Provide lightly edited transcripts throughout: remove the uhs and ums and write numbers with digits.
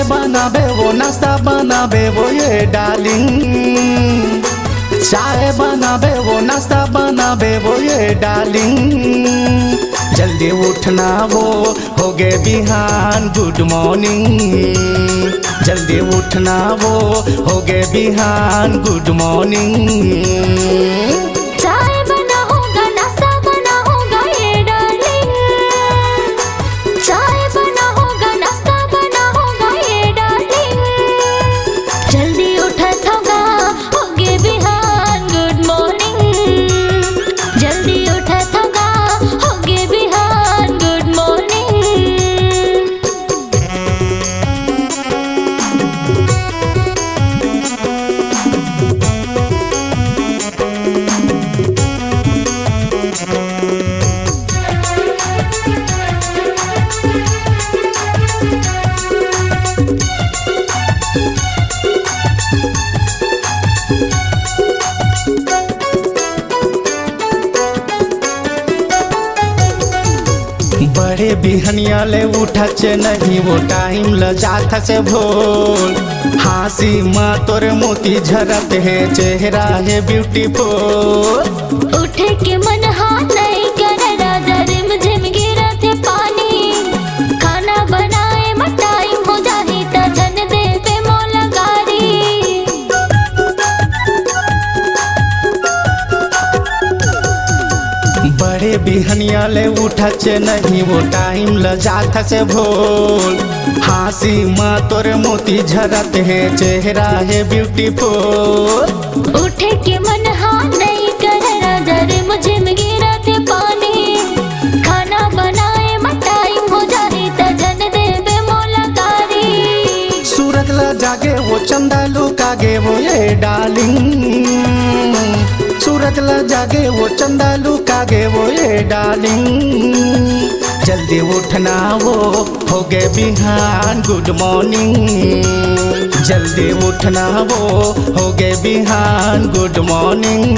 बनाबे वो नाश्ता बनाबे वो ये डार्लिंग, चाय बनाबे वो नाश्ता बनाबे वो ये डार्लिंग। जल्दी उठना वो हो गए बिहान गुड मॉर्निंग, जल्दी उठना वो हो गए बिहान गुड मॉर्निंग। चाय बना होगा नाश्ता बना होगा ये डार्लिंग, चाय बना होगा नाश्ता बना होगा ये डार्लिंग। जल्दी उठत होगा होगे बिहान गुड मॉर्निंग, जल्दी उठत होगा होगे बिहान गुड मॉर्निंग। बड़े बिहनिया ले उठा चे नहीं वो टाइम ल जात से भोल, हासी माँ तोरे मोती झरत है चेहरा है ब्यूटीफुल। उठे के मन हाथ नहीं करे राजा रिम झिम गिरत है पानी, खाना बनाए में टाइम हो जाही ता जन दे पे मोला गारी। बड़े बिहनिया ले उठा चे नहीं वो टाइम ल जात से भोल, हासी माँ तोरे मोती झरत है चेहरा है ब्यूटीफुल। उठे के मन हाथ नहीं करे राजा रिम झिम गिरत है पानी, खाना बनाए में टाइम हो जाही ता जन दे पे मोला गारी। सूरज ल जागे वो चंदा लुकागे वो ये डार्लिंग, सूरज ल जागे वो चंदा लुकागे वो ये डार्लिंग। जल्दी उठना वो हो गए बिहान गुड मॉर्निंग, जल्दी उठना वो हो गए बिहान गुड मॉर्निंग।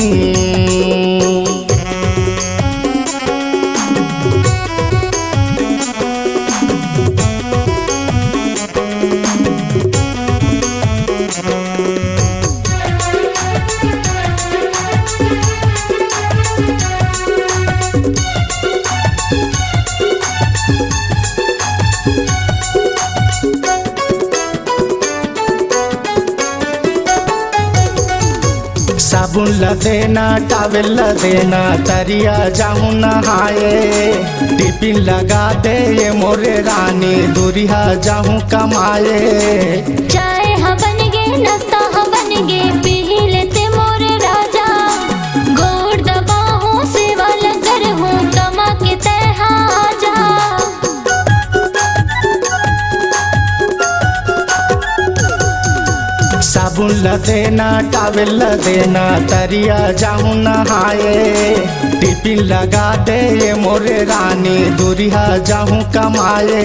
साबुन ल देना टावेल ल देना तरिया जाऊं नहाए, टिफिन लगा दे ये मोरे रानी दूरिया जाऊं कमाए। चाय हा बन गे नाश्ता हा बन गे पी लेते मोरे राजा, गोड़ दबाऊं सेवा लगर हूँ कमा के तय आजा। साबुन ल देना टावेल ल देना तरिया जाऊं नहाए, टिफिन लगा दे ये मोरे रानी दूरिया जाऊं कमाए।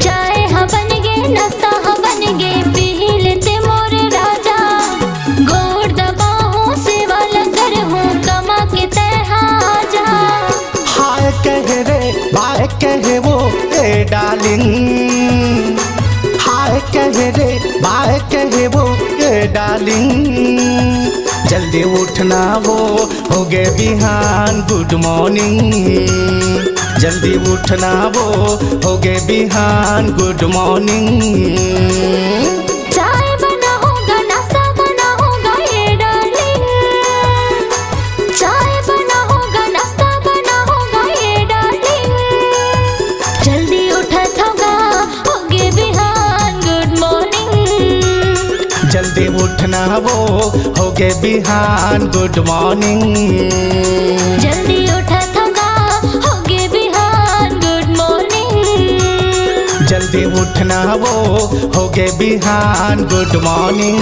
चाय हा बन गे नाश्ता हा बन गे पी लेते मोरे राजा, गोड़ दबाऊं सेवा लगर हूँ कमा के तय आजा। हाय कहे रे बाय कहे वो ए डार्लिंग, हाय कहे रे बाय कहे वो ये डार्लिंग। जल्दी उठना वो हो गए बिहान गुड मॉर्निंग, जल्दी उठना वो हो गए बिहान गुड मॉर्निंग। चाय बना होगा नाश्ता बना होगा ये डार्लिंग, चाय बना होगा नाश्ता बना होगा ये डार्लिंग। जल्दी उठत होगा होगे बिहान गुड मॉर्निंग, जल्दी उठना वो हो गए बिहान गुड मॉर्निंग, जल्दी उठत होगा होगे बिहान गुड मॉर्निंग। जल्दी उठना वो हो गए बिहान गुड मॉर्निंग।